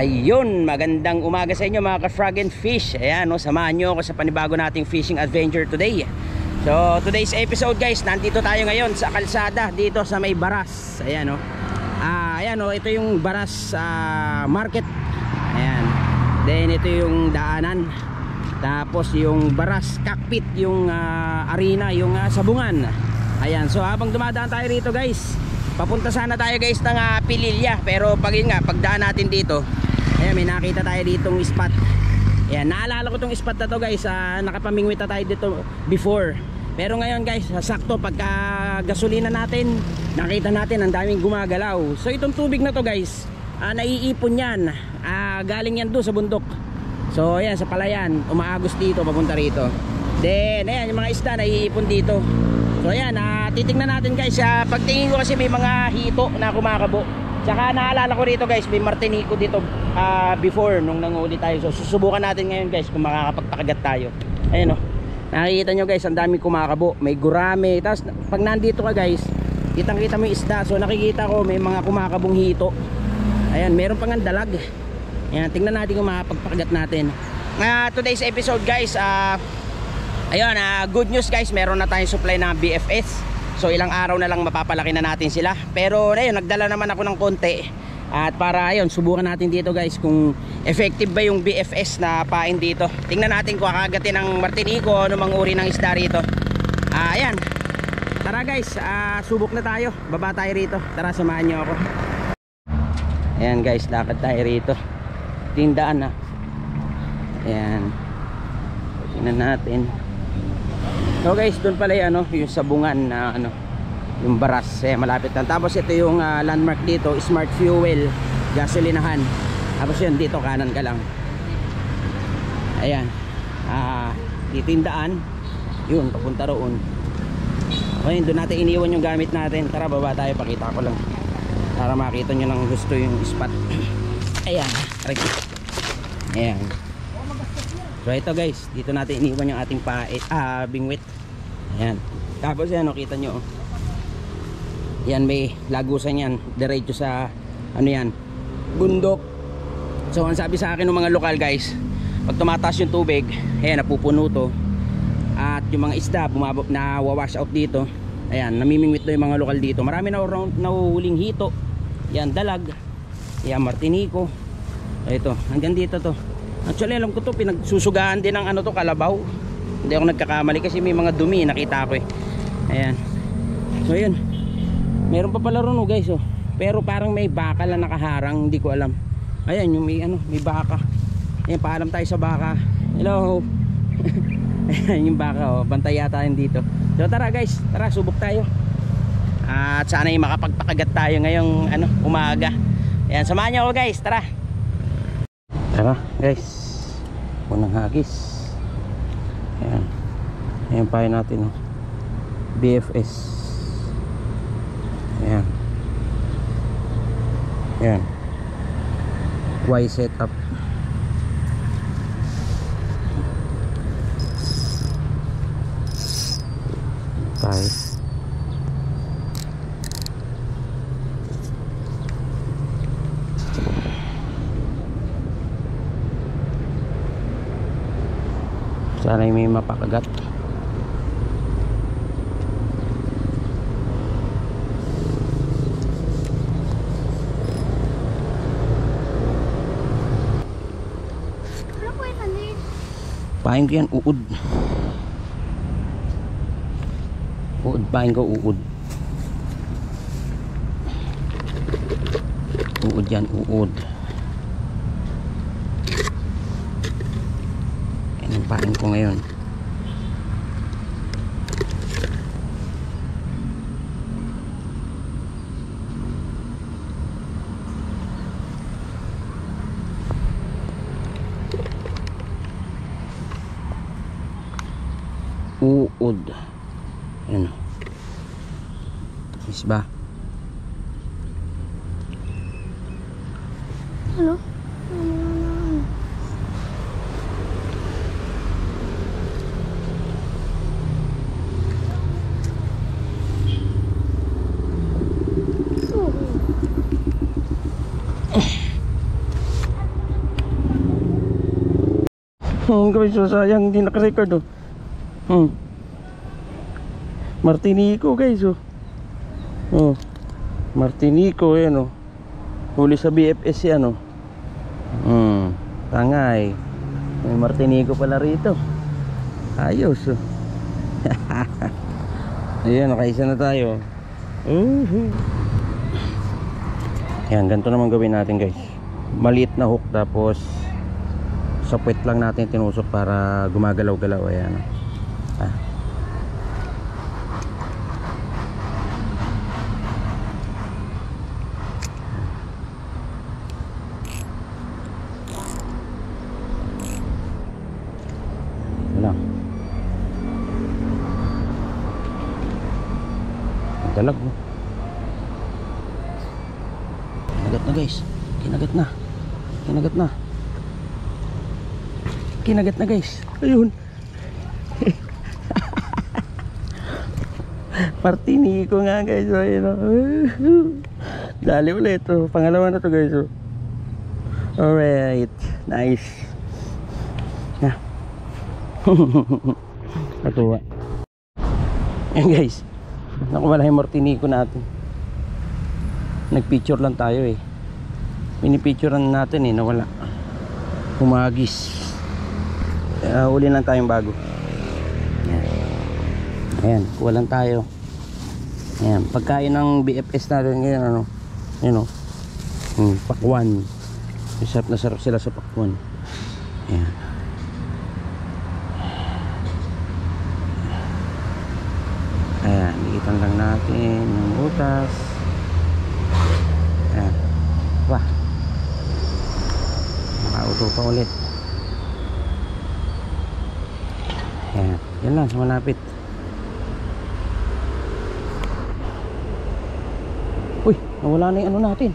Ayun, magandang umaga sa inyo mga ka-frog and fish. Ayan, no, samahan nyo ako sa panibago nating fishing adventure today. So, today's episode guys, nandito tayo ngayon sa kalsada dito sa may Baras. Ayan, no. Ayan, no, ito yung Baras market. Ayan. Then ito yung daanan. Tapos yung Baras cockpit, yung arena, yung sabungan. Ayan, so habang dumadaan tayo rito guys, papunta sana tayo guys ng Pililya. Pero pag yun nga, pagdaan natin dito, ayan, may nakita tayo ditong spot. Ayan, naalala ko tong spot na to guys. Nakapamingwit na tayo dito before. Pero ngayon guys, sakto pagka gasolina natin, nakita natin ang daming gumagalaw. So itong tubig na to guys, naiipon yan. Galing yan doon sa bundok. So ayan, sa palayan, umaagos dito, papunta rito. Then ayan, yung mga isda naiipon dito. So ayan, titingnan natin guys. Pagtingin ko kasi may mga hito na kumakabo. Tsaka naalala ko rito guys, may martinico dito before nung nanguli tayo. So susubukan natin ngayon guys kung makakapagpakagat tayo. Ayan o, nakikita nyo guys, ang daming kumakabo. May gurame. Tapos pag nandito ka guys, kitang kita mo yung isda. So nakikita ko may mga kumakabong hito. Ayan, meron pang ang dalag. Ayan, tingnan natin kung makakapagpakagat natin. Today's episode guys, ayun, good news guys, meron na tayong supply ng BFS. So ilang araw na lang mapapalaki na natin sila. Pero ayun, nagdala naman ako ng konti. At para ayun, subukan natin dito guys kung effective ba yung BFS na pain dito. Tingnan natin kung kakagatin ng martinico o ano mang uri ng isda rito. Ayan, tara guys, subok na tayo. Baba tayo rito, tara samahan nyo ako. Ayan guys, lakad tayo rito. Tindaan na. Ayan, tingnan natin. So guys, doon pala yung, yung sabungan na yung Baras, malapit lang. Tapos ito yung landmark dito, Smart Fuel, gasolinahan. Tapos yun, dito kanan ka lang. Ayan, titindaan. Yun, papunta roon. Okay, doon natin iniwan yung gamit natin. Tara, baba tayo, pakita ko lang para makita nyo ng gusto yung spot. Ayan, ayan. So ito guys, dito natin iniwan yung ating bingwit. Ayan. Tapos yan, kita nyo. Yan, may lagusan yan. Diretso sa, yan, bundok. So ang sabi sa akin ng mga lokal guys, pag tumataas yung tubig, ayan, napupuno to. At yung mga isda, nawawash out dito. Ayan, namimingwit na yung mga lokal dito. Marami na nahuhuling hito. Yan, dalag. Yan, martinico. Ito, hanggang dito to. Actually alam ko to, pinagsusugaan din ng kalabaw. Hindi ako nagkakamali kasi may mga dumi, nakita ko eh. Ayan. So yun, meron pa pala ron guys oh. Pero parang may baka lang nakaharang, hindi ko alam. Ayan, yung may baka. Ayan, paalam tayo sa baka. Hello. Ayan yung baka oh, bantay yata yun dito. So tara guys, tara subok tayo. At sana yung makapagpakagat tayo ngayong umaga. Ayan, samahan nyo ako guys, tara. Tara guys, unang hagis. Ayan, ayan pa natin BFS. Ayan, ayan, Y setup. Tayo. Sana may mapakagat. Pahin ko yan, uud. Uud, pahin ko uud. Uud yan, uud. Pain ko ngayon. Uod. Ayan. Isba. Hello? Guys, so sayang hindi naka-record oh. Martinico guys oh. Oh. Martinico yan oh. Huli sa BFS yan oh. Tangay. May Martinico pala rito. Ayos oh. Ayan, nakaisa na tayo. Ayan, ganito naman gawin natin guys. Maliit na hook, tapos sa puwet lang natin tinusok para gumagalaw-galaw. Ayan. Wala. Dalag mo. Kinagat na guys. Kinagat na. Kinagat na. Kinagat na guys. Ayun. Martinico nga guys. Ayun. Dali ulit. Pangalawa na to guys. Alright. Nice. Na. Natuwa. Ayan guys. Nakuwala yung Martinico natin. Nagpicture lang tayo eh. Pinipicturean natin eh, nawala. Humagis. Uli lang tayong bago. Ayan, kuha lang tayo. Ayan, pagkain ng BFS natin ngayon, ano, yun o, pakwan. Sarap na sarap sila sa pakwan. Ayan. Ayan, iitan lang natin yung butas. Ayan. Wah, makauto pa ulit. Ayan, yan lang sa malapit. Uy, nawala na yung ano natin,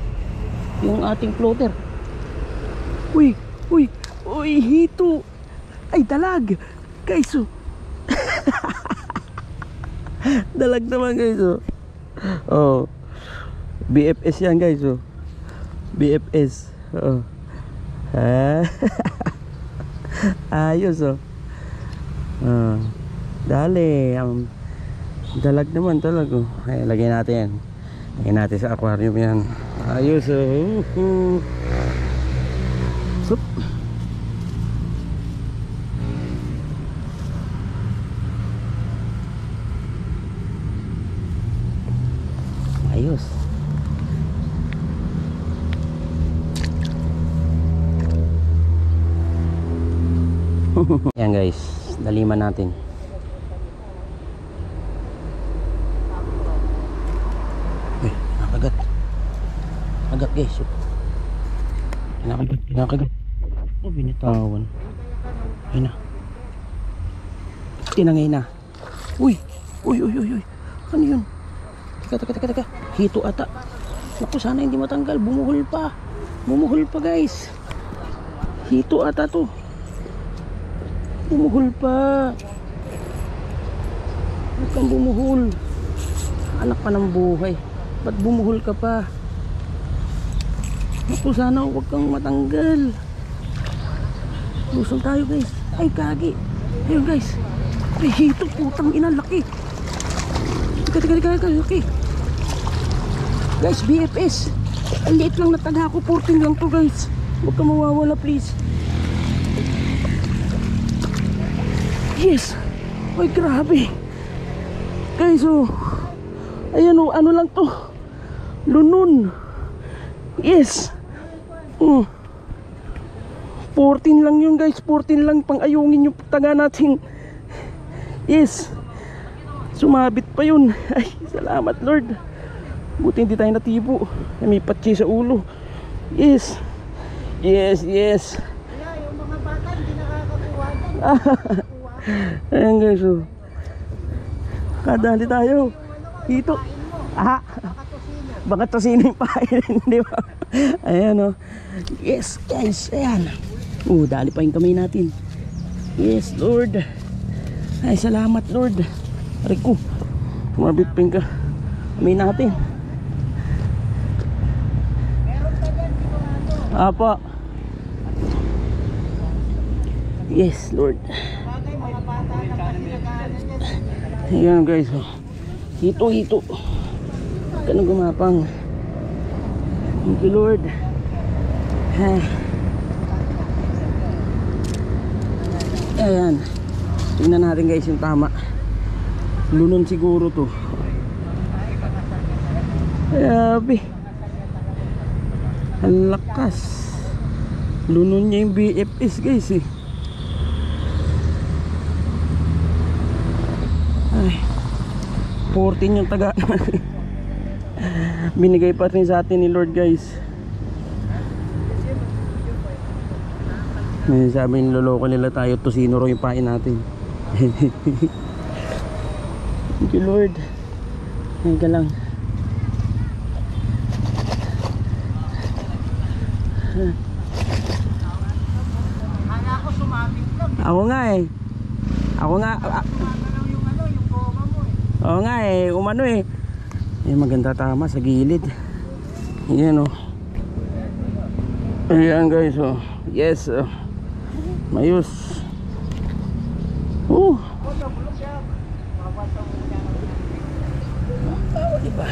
yung ating floater. Uy, uy, uy, hito. Ay, dalag. Guys, oh. Dalag naman guys, oh. Oh, BFS yan guys, oh. BFS. Oh. Ayos, oh. Dali. Dalag naman talaga, oh. Ay, lagyan natin yan. Lagyan natin sa aquarium yan. Ayos, oh. Sup. Ayos. Yan guys, daliman natin. Eh, nakagat. Nakagat guys. Nakagat, nakagat. Oh, binitawan. Ayun na. Tinangay na. Uy, uy, uy, uy, uy. Ano yun? Teka. Hito ata. Naku, sana hindi matanggal. Bumuhol pa. Bumuhol pa guys. Hito ata to. Bumuhol pa. Huwag kang bumuhol. Anak pa ng buhay. Ba't bumuhol ka pa? Naku, sana huwag kang matanggal. Lusong tayo guys. Ay, kagi. Ayun guys. Ay, hito. Putang ina, laki. Teka, laki. Guys, BFS. Ang liit lang na taga ko. 14 lang to guys. Huwag ka mawawala please. Yes. Ay, grabe. Guys, oh. Ayan, oh. Ano lang to? Lunun. Yes. 14 lang yun guys. 14 lang. Pang-ayungin yung taga natin. Yes. Sumabit pa yun. Ay, salamat Lord. Buti hindi tayo natibo. May patsi sa ulo. Yes. Yes. Kaya yung mga bata hindi nakakakuha dyan. Ayan guys, oh. Kadali tayo. Dito. Aha. Baka tosino yung pain. Di ba? Ayan, oh. Yes guys. Ayan. Dali pa yung kamay natin. Yes Lord. Ay, salamat Lord. Rico, sumabit pa yung kamay natin. Yes, Lord. Bagay, mga bata na kasi nag-aaral yan. Ayan guys, oh. Hito. Huwag ka nang gumapang. Thank you, Lord. Ayan. Tingnan natin guys yung tama. Lunon siguro to. Grabe. Ang lakas. Lunon niya yung BFS guys eh. Ay, 14 yung taga. Binigay pa rin sa atin ni Lord guys. Sabi niloloko nila tayo, tosino raw yung pain natin. Thank you, Lord. Ngayon ka lang. Kaya ako sumabit lang. Ako nga eh. Gumagalaw yung yung goma mo eh. Oo nga eh, umano eh. Maganda tama sa gilid. Ayan oh. Ayan guys oh. Yes oh. Mayos. Bulok siya. Mabasa mo niya. Diba?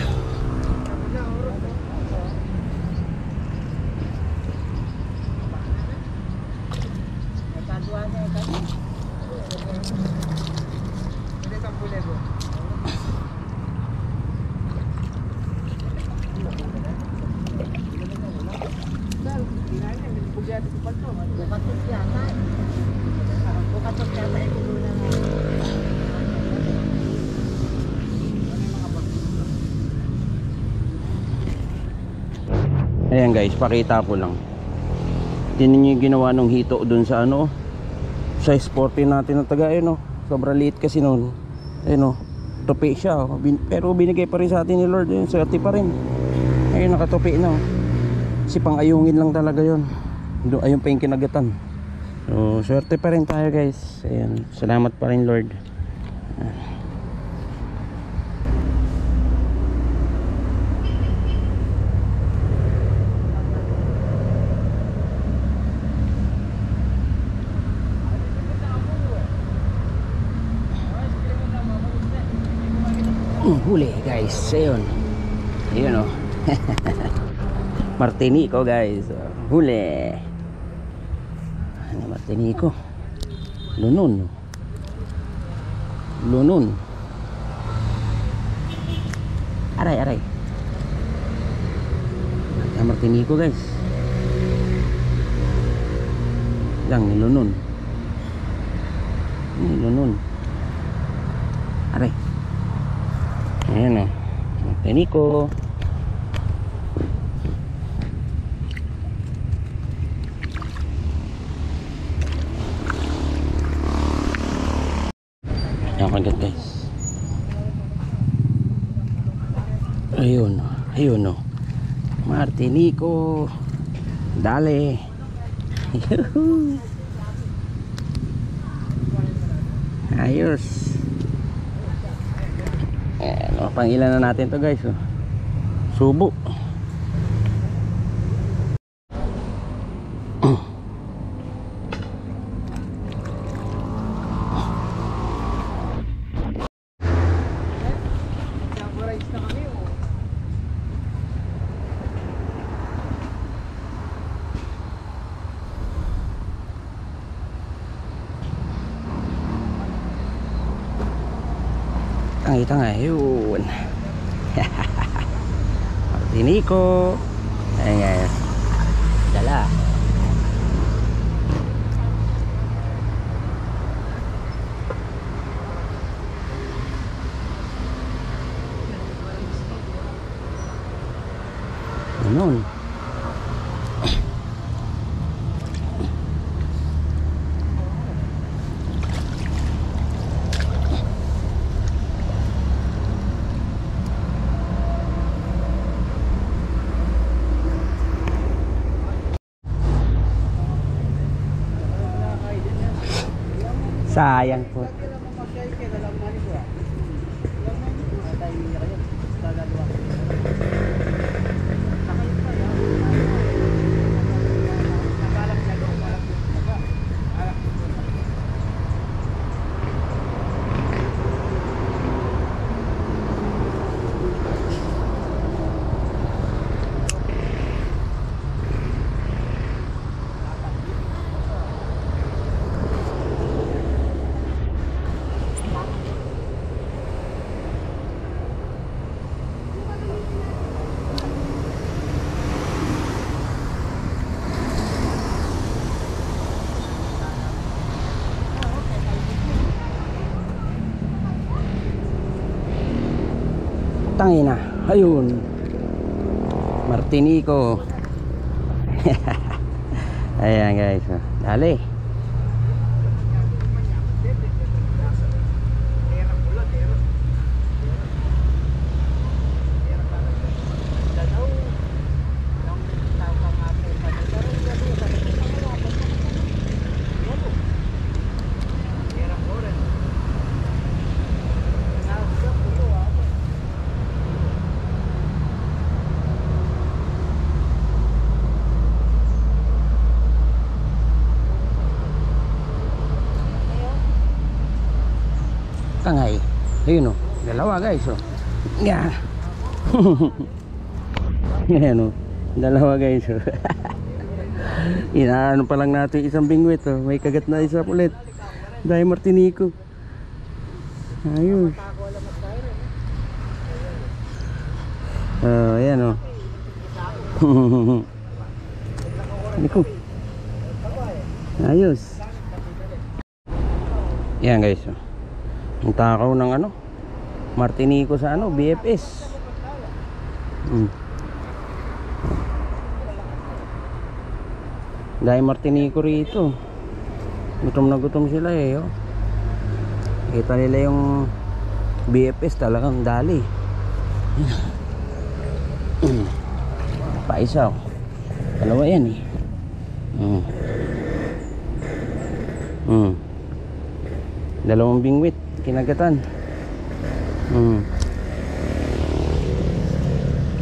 Ayan guys, pakita ko lang. Tingnan nyo yung ginawa ng hito dun sa ano, size 40 natin na taga no. Sobrang liit kasi nun. Ayun oh, tupi siya oh. Pero binigay pa rin sa atin ni Lord yun, swerte pa rin. Ayun, nakatupi na oh. Kasi pang ayungin lang talaga yun. Ayun pa yung kinagatan. So swerte pa rin tayo guys. Ayan, salamat pa rin Lord. Huli guys, ayun. Ayun oh. Martinico guys. Huli. Ano Martinico? Lunon. Aray. Martinico guys. Lang nilunon. Aray. Ayan o, Martinico. Ayan kagat guys. Ayun o, Martinico. Dale. Ayos. Ayan, pangilan na natin to guys oh. Subo. Tanga yun. Martinico. Ayan guys, dala. Ganun. Sayang po. Tangina. Ayun. Martinico. Ayan guys. Dali. Tangay. Ayun o. Dalawa guys o. Yan. Yan o. Dalawa guys o. Inaano pa lang natin isang bingwit o. May kagat na isa ulit. Dahil Martinico. Ayun. Ayan o. Nico. Ayos. Yan guys o. Ang takaw ng ano Martinico sa ano BFS. Dahil Martinico rito. Gutom na gutom sila eh oh. Kita nila yung BFS talagang dali. Paisa oh. Dalawa yan eh. Dalawang bingwit kinagatan.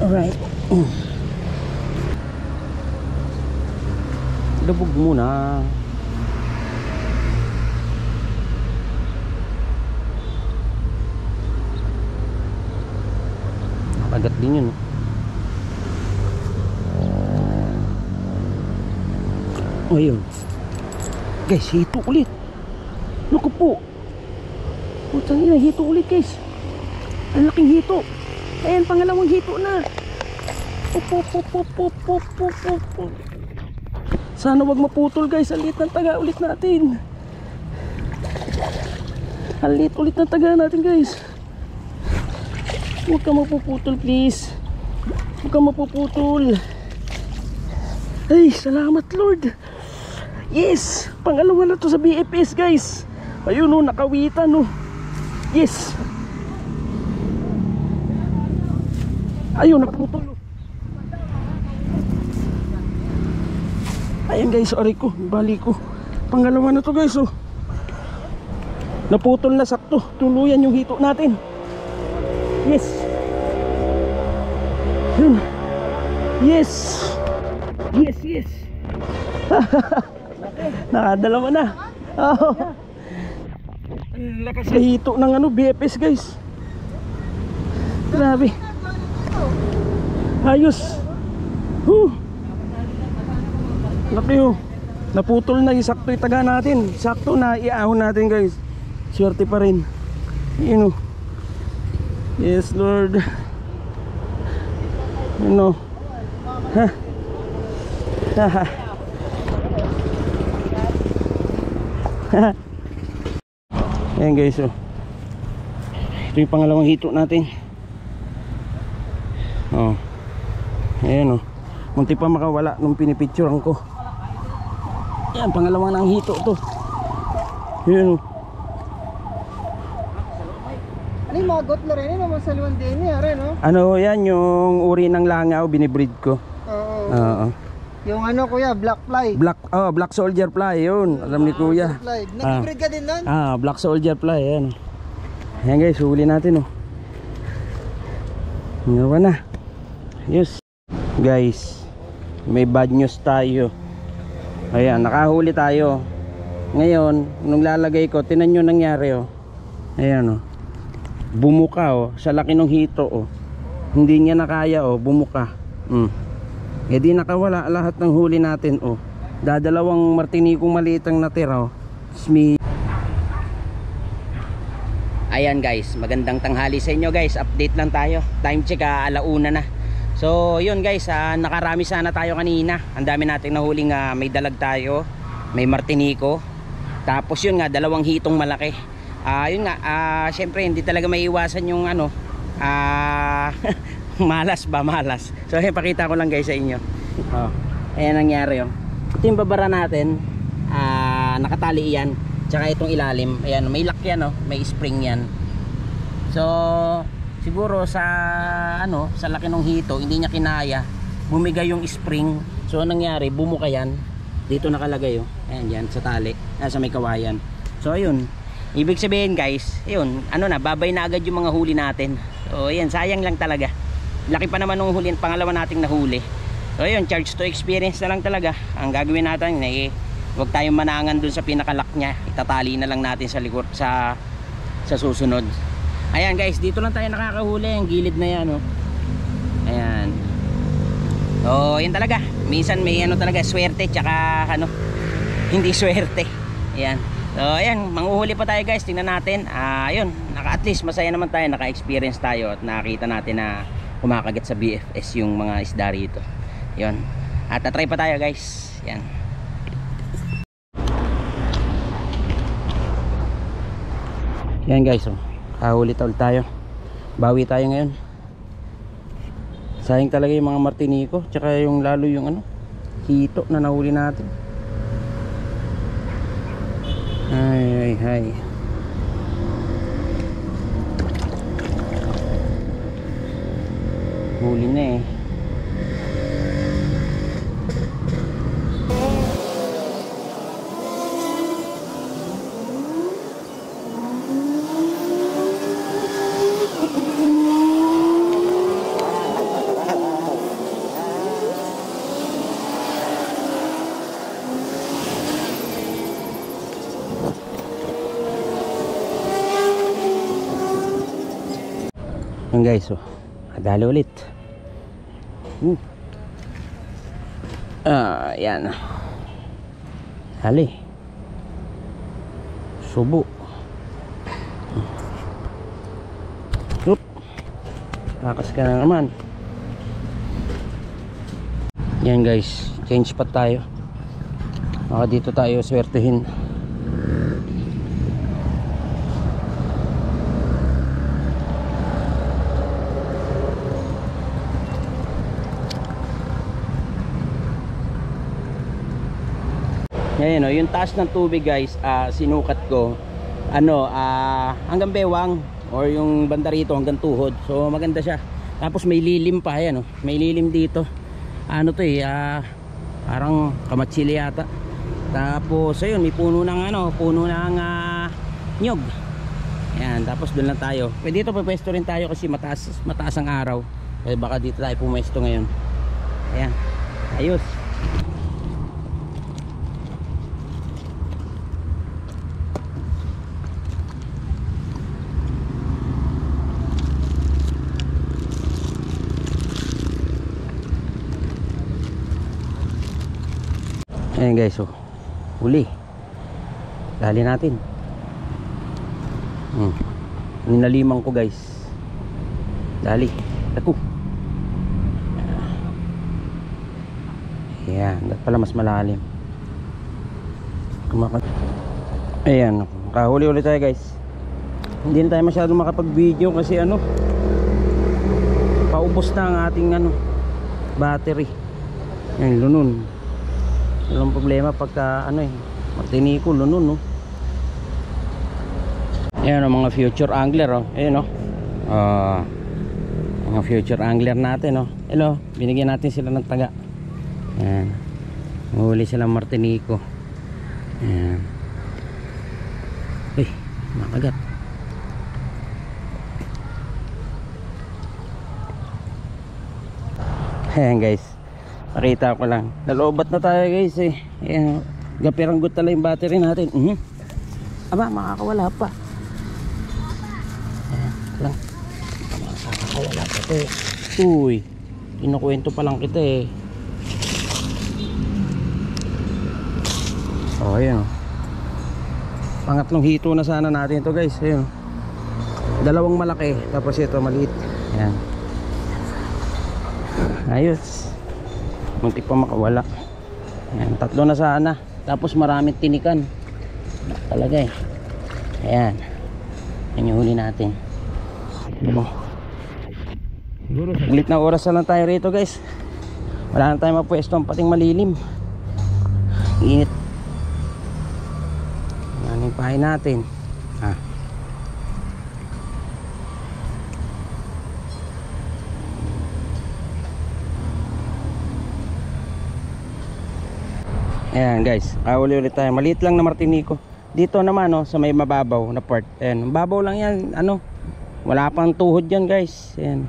Alright. Dabog muna. Kagat din yun. Oh, yun. Guys, hito ulit. Naku po. Putang ina, hito ulit guys. Ang laking hito. Ayan, pangalawang hito na. Sana wag maputol guys. Alit ng taga ulit natin. Alit ulit ng taga natin guys. Huwag ka mapuputol please. Huwag ka mapuputol. Ay, salamat Lord. Yes, pangalawa na to sa BFS guys. Ayun o, nakawitan o. Yes. Ayun, naputol. Ayan guys, aray ko, bali ko. Pangalawa na to guys oh. Naputol na sakto. Tuluyan yung hito natin. Yes. Yun. Yes. Yes, yes. Nakadalawa na. Oh. Lakas sa hito ng ano, BFS guys. Grabe. Ayos. Laki oh. Naputol na, sakto itaga natin. Sakto na iahon natin guys. Swerte pa rin. Yun oh. Yes Lord. Yun oh. Ha. Ha. Ayan guys oh. Ito yung pangalawang hito natin. Oh. Ayan oh. Munti pa makawala nung pinipicturean ko. Ayan, pangalawang nang hito to. Ayan oh. Ano yung mga gotla rin? Ano mga saluan din niya rin no? Ano yan yung uri ng langaw binibreed ko. Oo. Yung ano kuya, black fly. Black soldier fly yun. Alam ni kuya. Nag-breed ka din nun? Black soldier fly yan. Ayan guys, huli natin oh. Ngawa na. Yes. Guys, may bad news tayo. Ayan, nakahuli tayo. Ngayon, nung lalagay ko, tinan nyo nangyari oh. Ayan oh. Bumuka oh, sa laki ng hito oh. Hindi niya nakaya oh, bumuka. Eh di nakawala lahat ng huli natin oh. Dadalawang Martinicong maliit ang natira oh. Ayan guys, magandang tanghali sa inyo guys. Update lang tayo. Time check alauna na. So yun guys, nakarami sana tayo kanina. Ang dami nating nahuling may dalag tayo, may Martinico. Tapos yun nga, dalawang hitong malaki. Yun nga, syempre hindi talaga maiiwasan yung ano, malas ba, malas. So ayan, pakita ko lang guys sa inyo. Oh, ayan nangyari oh. Ito yung babara natin, nakatali yan, tsaka itong ilalim, ayan, may lock yan oh, may spring yan. So siguro sa sa laki ng hito, hindi niya kinaya, bumigay yung spring. So anong nangyari, bumuka yan. Dito nakalagay oh, ayan yan sa tali, sa may kawayan. So ayun, ibig sabihin guys, ayun, babay na agad yung mga huli natin. So ayan, sayang lang talaga. Laki pa naman ng huli, pangalawa nating nahuli. So ayun, charge to experience na lang talaga. Ang gagawin natin huwag tayong manangan dun sa pinakalock niya. Itatali na lang natin sa likod, sa susunod. Ayan guys, dito lang tayo nakakahuli, ang gilid na yan oh. Ayan. So yun talaga, minsan may talaga, swerte tsaka hindi swerte. Ayan. So ayan, manghuhuli pa tayo guys, tingnan natin. Ayun, at least masaya naman tayo, naka-experience tayo at nakita natin na kumakagat sa BFS yung mga isda rito. Yun. At try pa tayo guys. Yan. Yan guys oh. Ulit tayo. Bawi tayo ngayon. Sayang talaga yung mga martiniko, tsaka yung lalo yung hito na nahuli natin. Ay. Huli na eh. Yan guys oh, adali ulit. Yan. Hali. Subo. Yup. Takas ka na naman. Yan guys, change pa tayo. Baka dito tayo swertehin. Ayan, yung taas ng tubig guys, sinukat ko hanggang bewang, or yung banda rito hanggang tuhod. So maganda siya. Tapos may lilim pa, ayan may lilim dito. Parang kamatsili yata. Tapos ayun, may puno ng nyog. Ayan, tapos doon lang tayo. Pwede dito pwesto rin tayo kasi mataas ang araw. Kaya baka dito tayo pumwesto ngayon. Ayan, ayos. Ayan guys oh, huli. Dali natin. Ninaliman ko guys. Dali. Ako. Ayan, dapat pala mas malalim. Ayan, kahuli ulit tayo guys. Hindi na tayo masyadong makapag-video kasi paubos na ang ating battery. Ayan, lunun. Walang problema pagka martiniko, lunun no. Ayan mga future angler oh. Ayan mga future angler natin oh. Hello, binigyan natin sila ng taga. Ayan, mahuli silang martiniko. Ayan. Uy, makagat. Ayan guys, pakita ko lang, nalobat na tayo guys eh. Ayan, gapiranggot tala yung battery natin. Aba, makakawala pa. Ayan lang, makakawala pa ito eh. Uy, kinukwento pa lang kita eh. Oh, ayan. Pangatlong hito na sana natin ito guys. Ayan. Dalawang malaki, tapos ito maliit. Ayan. Ayos. Muntik pa makawala. Ayan, tatlo na sana. Tapos maraming tinikan. Talaga eh. Ayan. Yan yung huli natin. Ulit na oras na lang tayo rito guys. Wala na tayong mapwesto ang pating malilim. Init. Ano yung pahay natin? Ayan guys, uli ulit tayo. Maliit lang na Martinico. Dito naman sa may mababaw na part. Ayan, mababaw lang yan. Wala pang tuhod yan guys. Ayan.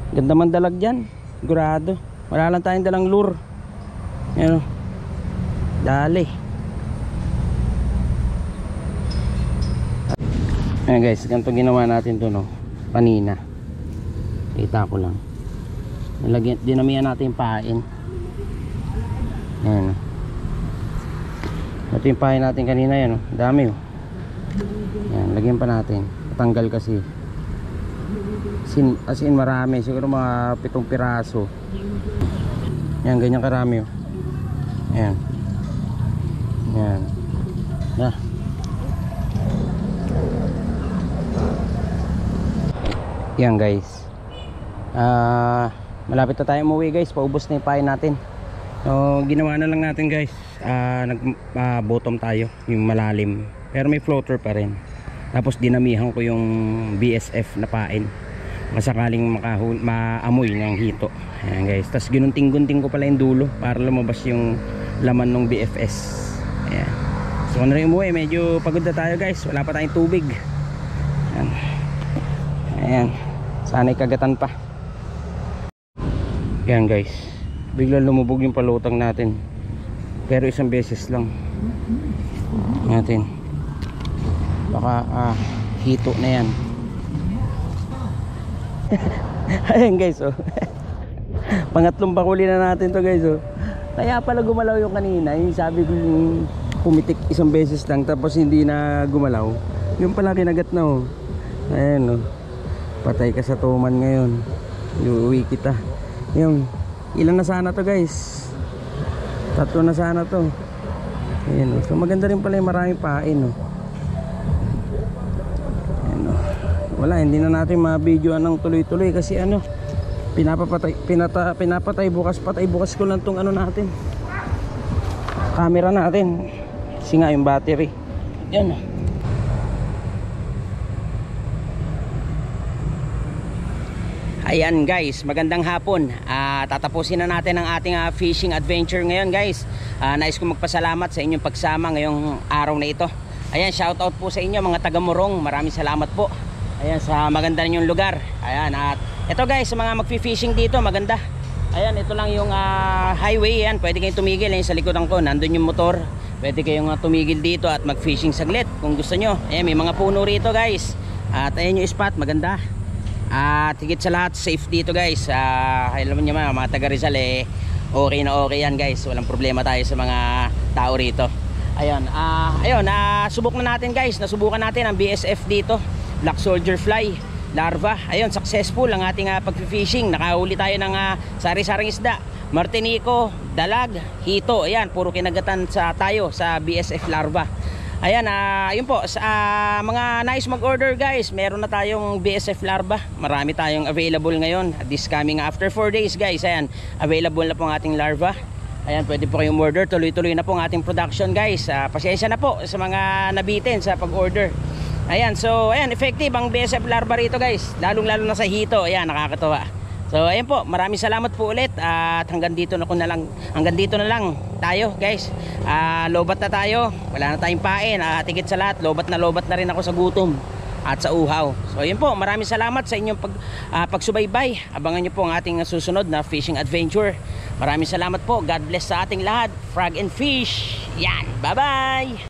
Ganda man dalag dyan. Sigurado. Wala lang tayong dalang lure. Ayan dali. Ayan guys, ganito ginawa natin to panina. Kita ko lang. Dinamihan natin yung pain. Ayan. Ito yung pahay natin kanina yan dami yan, lagyan pa natin. Tanggal kasi as in marami, siguro mga 7 piraso yan, ganyan karami yan yan yan guys. Malapit na tayo umuwi guys, paubos na yung pahay natin. So ginawa na lang natin guys, bottom tayo, yung malalim, pero may floater pa rin. Tapos dinamihan ko yung BSF na pain, masakaling maamoy ng hito. Ayan guys, tapos ginunting-gunting ko pala yung dulo para lumabas yung laman ng BFS. Ayan. So kung na rin umuwi, medyo pagod na tayo guys, wala pa tayong tubig. Ayan. Ayan. Sana'y kagatan pa. Ayan guys, bigla lumubog yung palutang natin, pero isang beses lang natin. Baka hito na yan. Ayan guys pangatlong bakuli na natin to guys Kaya pala gumalaw yung kanina, yung sabi ko yung pumitik isang beses lang tapos hindi na gumalaw, yung pala kinagat na Ayan patay ka sa tuman ngayon, iuwi kita. Yung ilan na sana to guys, 3 na sana to. Ayan, so maganda rin pala yung maraming pain Ayan, wala, hindi na natin ma-videoan ng tuloy-tuloy kasi pinapatay bukas ko lang tong natin, camera natin kasi nga yung battery. Yan Ayan guys, magandang hapon. Tatapusin na natin ang ating fishing adventure ngayon guys. Nais ko magpasalamat sa inyong pagsama ngayong araw na ito. Ayan, shout out po sa inyo mga taga Morong. Maraming salamat po. Ayan, sa maganda ninyong lugar. Ayan, at ito guys, sa mga magfi-fishing dito, maganda. Ayan, ito lang yung highway. Ayan, pwede kayong tumigil. Ayan, sa likodan ko, nandun yung motor. Pwede kayong tumigil dito at mag-fishing saglit kung gusto nyo. Ayan, may mga puno rito guys. At ayan yung spot, maganda. At higit sa lahat, safe dito guys. Alam niyo mga taga Rizal okay na okay yan guys. Walang problema tayo sa mga tao rito. Ayun, subok na natin guys. Nasubukan natin ang BSF dito, Black Soldier Fly larva. Ayun, successful ang ating pag-fishing. Nakahuli tayo ng sari-saring isda, Martinico, dalag, hito. Ayan, puro kinagatan tayo sa BSF larva. Ayan, yun po, sa mga nais mag-order guys, meron na tayong BSF larva. Marami tayong available ngayon. This coming after 4 days guys, ayan, available na po ang ating larva. Ayan, pwede po kayong order. Tuloy-tuloy na po ang ating production guys. Pasensya na po sa mga nabitin sa pag-order. Ayan, so ayan, effective ang BSF larva rito guys, lalong-lalo na sa hito. Ayan, nakakatuwa. So ayan po, maraming salamat po ulit. At hanggang dito na lang tayo guys. Lobat na tayo, wala na tayong pain. Tigit sa lahat, lobat na rin ako sa gutom at sa uhaw. So ayun po, maraming salamat sa inyong pagsubaybay. Abangan nyo po ang ating susunod na fishing adventure. Maraming salamat po, God bless sa ating lahat. Frog and fish, yan, bye bye.